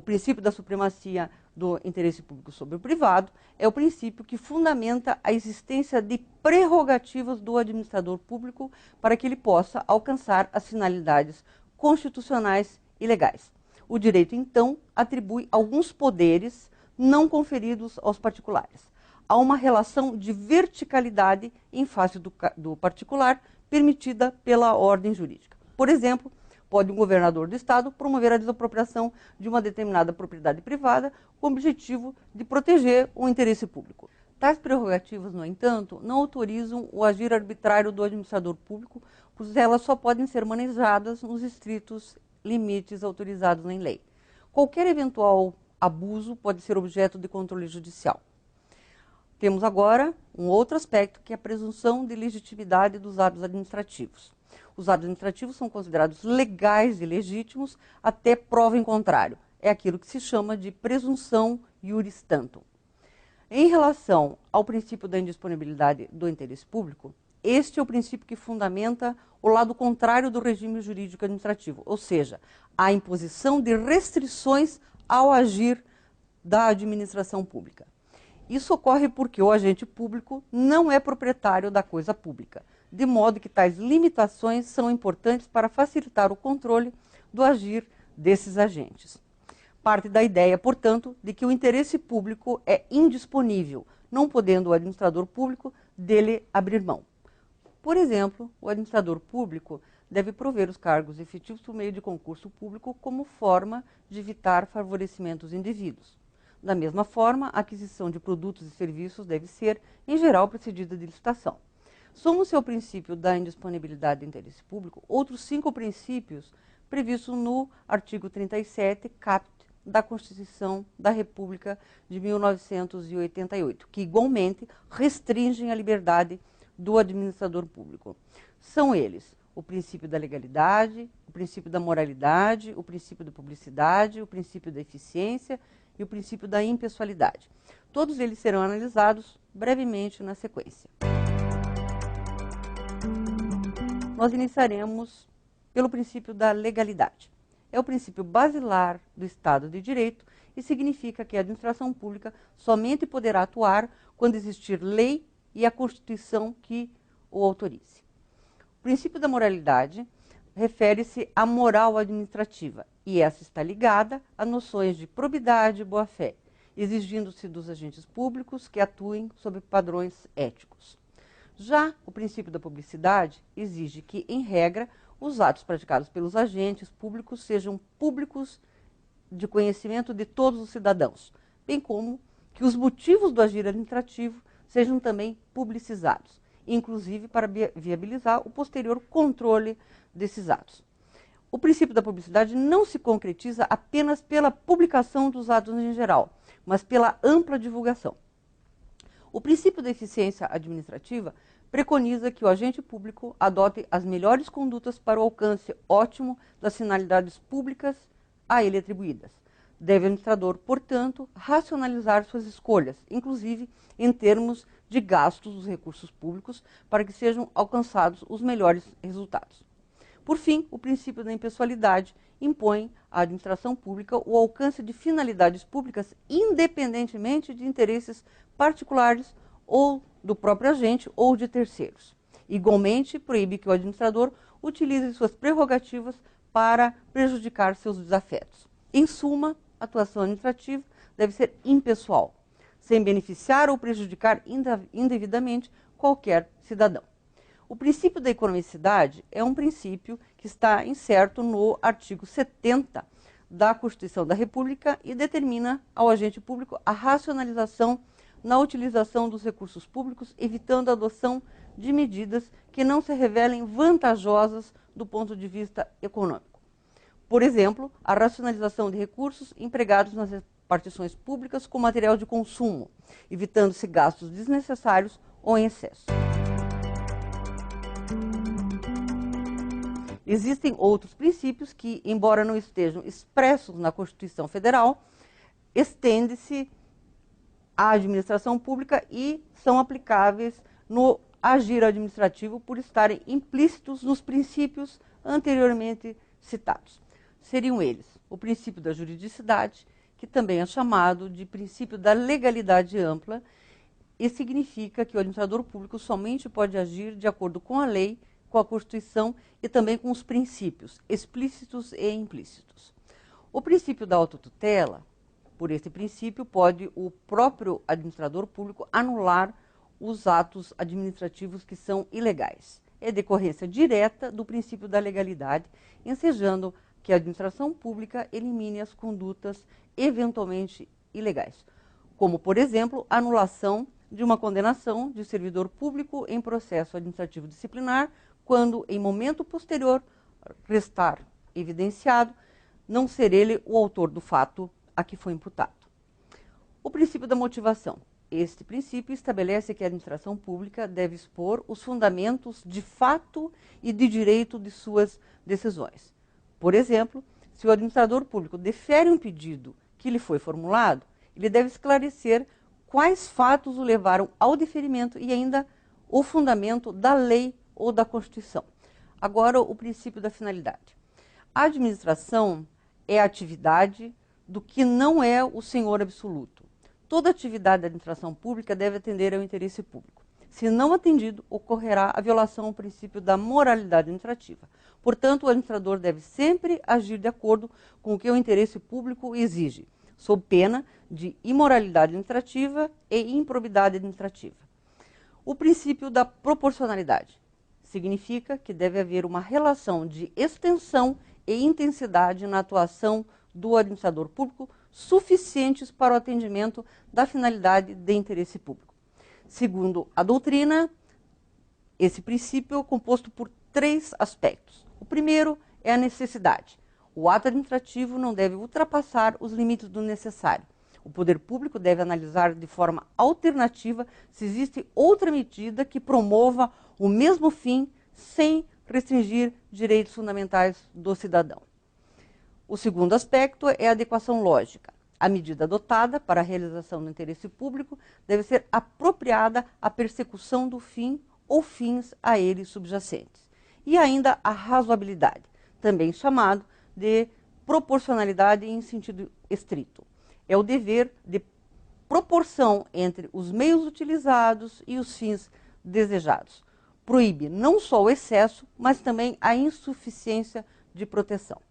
princípio da supremacia do interesse público sobre o privado é o princípio que fundamenta a existência de prerrogativas do administrador público para que ele possa alcançar as finalidades constitucionais e legais. O direito, então, atribui alguns poderes não conferidos aos particulares. Há uma relação de verticalidade em face do particular permitida pela ordem jurídica. Por exemplo, pode um governador do estado promover a desapropriação de uma determinada propriedade privada com o objetivo de proteger o interesse público. Tais prerrogativas, no entanto, não autorizam o agir arbitrário do administrador público, pois elas só podem ser manejadas nos estritos limites autorizados em lei. Qualquer eventual abuso pode ser objeto de controle judicial. Temos agora um outro aspecto, que é a presunção de legitimidade dos atos administrativos. Os atos administrativos são considerados legais e legítimos até prova em contrário. É aquilo que se chama de presunção iuris tantum. Em relação ao princípio da indisponibilidade do interesse público, este é o princípio que fundamenta o lado contrário do regime jurídico administrativo, ou seja, a imposição de restrições ao agir da administração pública. Isso ocorre porque o agente público não é proprietário da coisa pública, de modo que tais limitações são importantes para facilitar o controle do agir desses agentes. Parte da ideia, portanto, de que o interesse público é indisponível, não podendo o administrador público dele abrir mão. Por exemplo, o administrador público deve prover os cargos efetivos por meio de concurso público como forma de evitar favorecimentos indevidos. Da mesma forma, a aquisição de produtos e serviços deve ser, em geral, precedida de licitação. Soma-se ao princípio da indisponibilidade do interesse público outros 5 princípios previstos no artigo 37, caput, da Constituição da República de 1988, que igualmente restringem a liberdade do administrador público. São eles o princípio da legalidade, o princípio da moralidade, o princípio da publicidade, o princípio da eficiência e o princípio da impessoalidade. Todos eles serão analisados brevemente na sequência. Nós iniciaremos pelo princípio da legalidade. É o princípio basilar do Estado de Direito e significa que a administração pública somente poderá atuar quando existir lei e a Constituição que o autorize. O princípio da moralidade refere-se à moral administrativa e essa está ligada a noções de probidade e boa-fé, exigindo-se dos agentes públicos que atuem sob padrões éticos. Já o princípio da publicidade exige que, em regra, os atos praticados pelos agentes públicos sejam públicos de conhecimento de todos os cidadãos, bem como que os motivos do agir administrativo sejam também publicizados, inclusive para viabilizar o posterior controle desses atos. O princípio da publicidade não se concretiza apenas pela publicação dos atos em geral, mas pela ampla divulgação. O princípio da eficiência administrativa preconiza que o agente público adote as melhores condutas para o alcance ótimo das finalidades públicas a ele atribuídas. Deve o administrador, portanto, racionalizar suas escolhas, inclusive em termos de gastos dos recursos públicos, para que sejam alcançados os melhores resultados. Por fim, o princípio da impessoalidade impõe à administração pública o alcance de finalidades públicas independentemente de interesses particulares ou do próprio agente ou de terceiros. Igualmente, proíbe que o administrador utilize suas prerrogativas para prejudicar seus desafetos. Em suma, a atuação administrativa deve ser impessoal, sem beneficiar ou prejudicar indevidamente qualquer cidadão. O princípio da economicidade é um princípio que está incerto no artigo 70 da Constituição da República e determina ao agente público a racionalização na utilização dos recursos públicos, evitando a adoção de medidas que não se revelem vantajosas do ponto de vista econômico. Por exemplo, a racionalização de recursos empregados nas repartições públicas com material de consumo, evitando-se gastos desnecessários ou em excesso. Existem outros princípios que, embora não estejam expressos na Constituição Federal, estende-se à administração pública e são aplicáveis no agir administrativo por estarem implícitos nos princípios anteriormente citados. Seriam eles o princípio da juridicidade, que também é chamado de princípio da legalidade ampla, e significa que o administrador público somente pode agir de acordo com a lei, com a Constituição e também com os princípios explícitos e implícitos. O princípio da autotutela, por esse princípio, pode o próprio administrador público anular os atos administrativos que são ilegais. É decorrência direta do princípio da legalidade, ensejando que a administração pública elimine as condutas eventualmente ilegais, como, por exemplo, a anulação de uma condenação de servidor público em processo administrativo disciplinar, quando, em momento posterior, restar evidenciado não ser ele o autor do fato a que foi imputado. O princípio da motivação. Este princípio estabelece que a administração pública deve expor os fundamentos de fato e de direito de suas decisões. Por exemplo, se o administrador público defere um pedido que lhe foi formulado, ele deve esclarecer quais fatos o levaram ao deferimento e ainda o fundamento da lei ou da Constituição. Agora, o princípio da finalidade. A administração é a atividade do que não é o senhor absoluto. Toda atividade da administração pública deve atender ao interesse público. Se não atendido, ocorrerá a violação ao princípio da moralidade administrativa. Portanto, o administrador deve sempre agir de acordo com o que o interesse público exige, sob pena de imoralidade administrativa e improbidade administrativa. O princípio da proporcionalidade significa que deve haver uma relação de extensão e intensidade na atuação do administrador público suficientes para o atendimento da finalidade de interesse público. Segundo a doutrina, esse princípio é composto por 3 aspectos. O primeiro é a necessidade. O ato administrativo não deve ultrapassar os limites do necessário. O poder público deve analisar de forma alternativa se existe outra medida que promova o mesmo fim sem restringir direitos fundamentais do cidadão. O segundo aspecto é a adequação lógica. A medida adotada para a realização do interesse público deve ser apropriada à persecução do fim ou fins a ele subjacentes. E ainda a razoabilidade, também chamado de proporcionalidade em sentido estrito. É o dever de proporção entre os meios utilizados e os fins desejados. Proíbe não só o excesso, mas também a insuficiência de proteção.